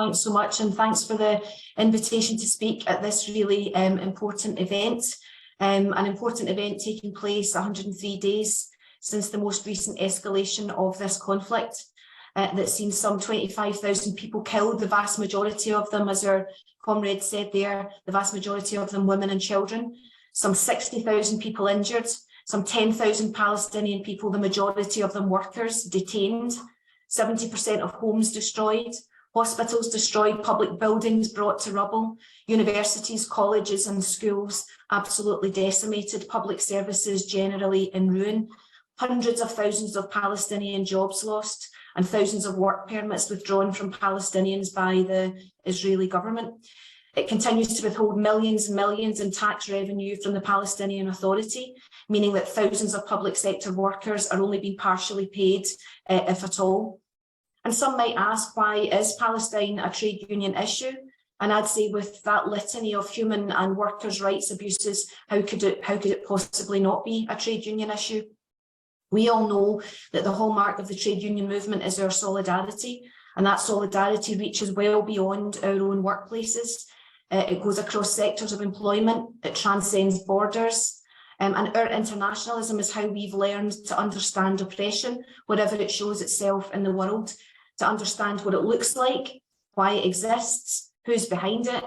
Thanks so much, and thanks for the invitation to speak at this really important event. An important event taking place 103 days since the most recent escalation of this conflict that's seen some 25,000 people killed, the vast majority of them, as our comrade said there, the vast majority of them women and children, some 60,000 people injured, some 10,000 Palestinian people, the majority of them workers, detained, 70% of homes destroyed, hospitals destroyed, public buildings brought to rubble, universities, colleges and schools absolutely decimated, public services generally in ruin, hundreds of thousands of Palestinian jobs lost, and thousands of work permits withdrawn from Palestinians by the Israeli government. It continues to withhold millions and millions in tax revenue from the Palestinian Authority, meaning that thousands of public sector workers are only being partially paid, if at all. And some might ask, why is Palestine a trade union issue? And I'd say, with that litany of human and workers' rights abuses, how could it possibly not be a trade union issue? We all know that the hallmark of the trade union movement is our solidarity, and that solidarity reaches well beyond our own workplaces. It goes across sectors of employment, it transcends borders, and our internationalism is how we've learned to understand oppression wherever it shows itself in the world, to understand what it looks like, why it exists, who's behind it,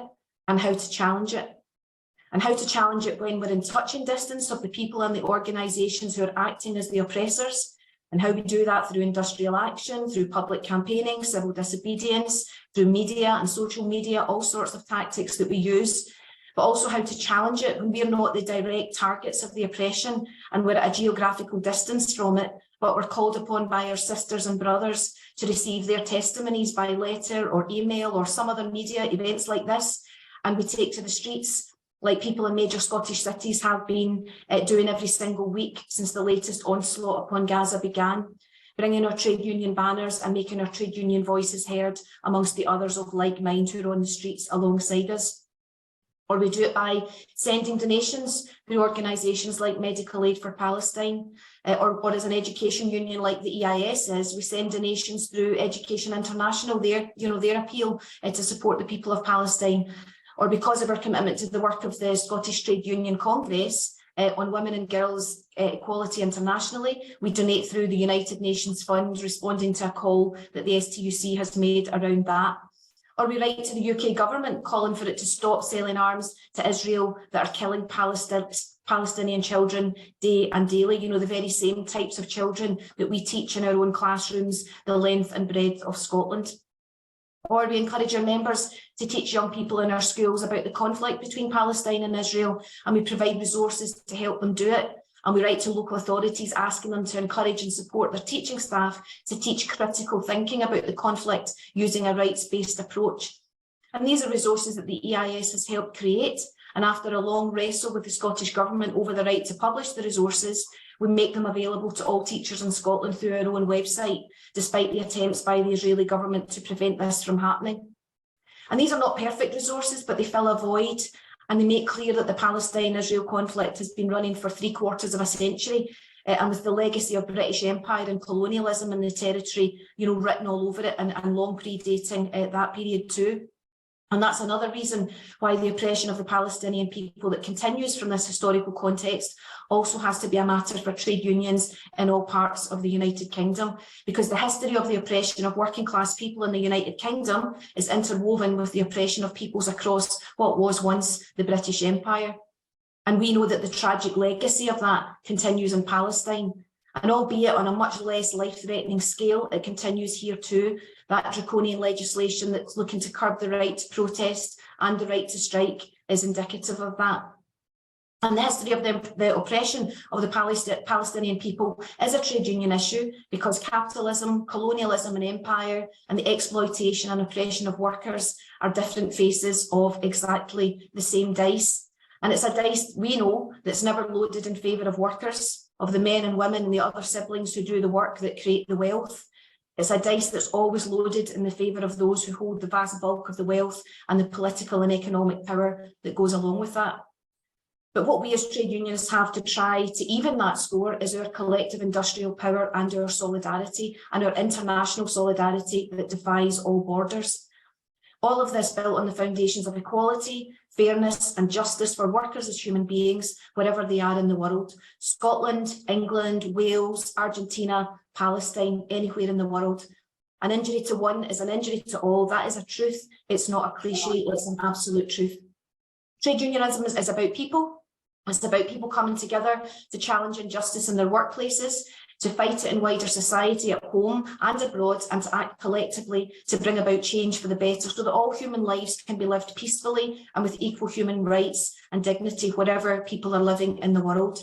and how to challenge it. And how to challenge it when we're in touching distance of the people and the organisations who are acting as the oppressors, and how we do that through industrial action, through public campaigning, civil disobedience, through media and social media, all sorts of tactics that we use, but also how to challenge it when we're not the direct targets of the oppression and we're at a geographical distance from it, but we're called upon by our sisters and brothers to receive their testimonies by letter or email or some other media events like this, and we take to the streets like people in major Scottish cities have been doing every single week since the latest onslaught upon Gaza began, bringing our trade union banners and making our trade union voices heard amongst the others of like mind who are on the streets alongside us. Or we do it by sending donations through organisations like Medical Aid for Palestine, or as an education union like the EIS is, we send donations through Education International, their appeal to support the people of Palestine. Or because of our commitment to the work of the Scottish Trade Union Congress on women and girls equality internationally, we donate through the United Nations Fund, responding to a call that the STUC has made around that. Or we write to the UK government calling for it to stop selling arms to Israel that are killing Palestinian children day and daily, the very same types of children that we teach in our own classrooms the length and breadth of Scotland. Or we encourage our members to teach young people in our schools about the conflict between Palestine and Israel, and we provide resources to help them do it. And we write to local authorities asking them to encourage and support their teaching staff to teach critical thinking about the conflict using a rights-based approach. And these are resources that the EIS has helped create. And after a long wrestle with the Scottish Government over the right to publish the resources, we make them available to all teachers in Scotland through our own website, despite the attempts by the Israeli government to prevent this from happening. And these are not perfect resources, but they fill a void, and they make clear that the Palestine-Israel conflict has been running for 3/4 of a century, and with the legacy of British Empire and colonialism in the territory, written all over it and long predating that period too. And that's another reason why the oppression of the Palestinian people that continues from this historical context also has to be a matter for trade unions in all parts of the United Kingdom, because the history of the oppression of working class people in the United Kingdom is interwoven with the oppression of peoples across what was once the British Empire. And we know that the tragic legacy of that continues in Palestine. And albeit on a much less life-threatening scale, it continues here too. That draconian legislation that's looking to curb the right to protest and the right to strike is indicative of that. And the history of the oppression of the Palestinian people is a trade union issue, because capitalism, colonialism and empire and the exploitation and oppression of workers are different faces of exactly the same dice. And it's a dice, we know, that's never loaded in favour of workers, of the men and women and the other siblings who do the work that create the wealth. It's a dice that's always loaded in the favour of those who hold the vast bulk of the wealth and the political and economic power that goes along with that. But what we as trade unionists have to try to even that score is our collective industrial power and our solidarity and our international solidarity that defies all borders. All of this built on the foundations of equality, fairness and justice for workers as human beings, wherever they are in the world. Scotland, England, Wales, Argentina, Palestine, anywhere in the world. An injury to one is an injury to all. That is a truth. It's not a cliche, it's an absolute truth. Trade unionism is about people. It's about people coming together to challenge injustice in their workplaces, to fight it in wider society at home and abroad, and to act collectively to bring about change for the better so that all human lives can be lived peacefully and with equal human rights and dignity wherever people are living in the world.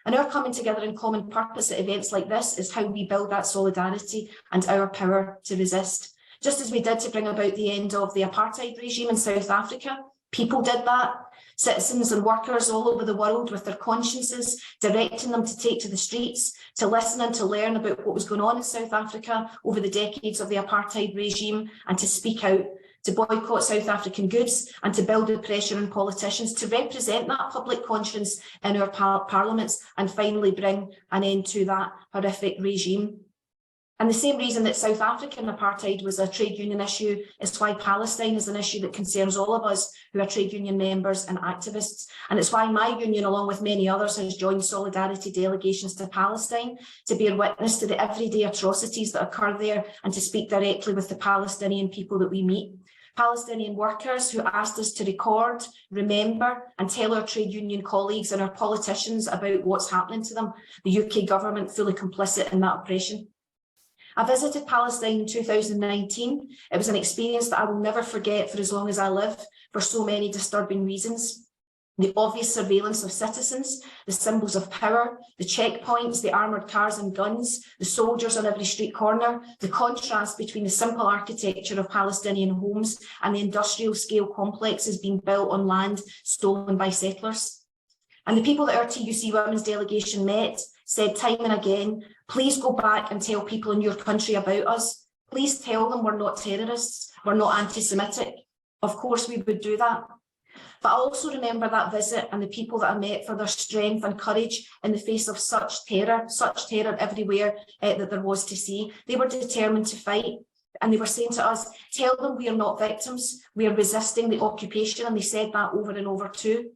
And our coming together in common purpose at events like this is how we build that solidarity and our power to resist. Just as we did to bring about the end of the apartheid regime in South Africa, people did that. Citizens and workers all over the world with their consciences, directing them to take to the streets, to listen and to learn about what was going on in South Africa over the decades of the apartheid regime, and to speak out, to boycott South African goods, and to build the pressure on politicians to represent that public conscience in our parliaments and finally bring an end to that horrific regime. And the same reason that South African apartheid was a trade union issue is why Palestine is an issue that concerns all of us who are trade union members and activists. And it's why my union, along with many others, has joined solidarity delegations to Palestine to bear witness to the everyday atrocities that occur there and to speak directly with the Palestinian people that we meet. Palestinian workers who asked us to record, remember and tell our trade union colleagues and our politicians about what's happening to them, the UK government fully complicit in that oppression. I visited Palestine in 2019. It was an experience that I will never forget for as long as I live, for so many disturbing reasons. The obvious surveillance of citizens, the symbols of power, the checkpoints, the armoured cars and guns, the soldiers on every street corner, the contrast between the simple architecture of Palestinian homes and the industrial scale complexes being built on land stolen by settlers. And the people that our TUC Women's delegation met said time and again, please go back and tell people in your country about us. Please tell them we're not terrorists, we're not anti-Semitic. Of course we would do that. But I also remember that visit and the people that I met for their strength and courage in the face of such terror everywhere that there was to see. They were determined to fight. And they were saying to us, tell them we are not victims, we are resisting the occupation. And they said that over and over too.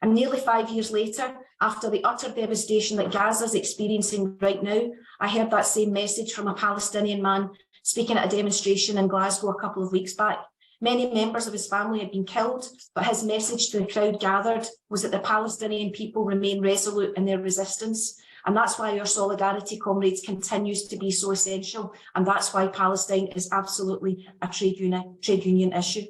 And nearly 5 years later, after the utter devastation that Gaza is experiencing right now, I heard that same message from a Palestinian man speaking at a demonstration in Glasgow a couple of weeks back. Many members of his family had been killed, but his message to the crowd gathered was that the Palestinian people remain resolute in their resistance. And that's why our solidarity, comrades, continues to be so essential. And that's why Palestine is absolutely a trade union issue.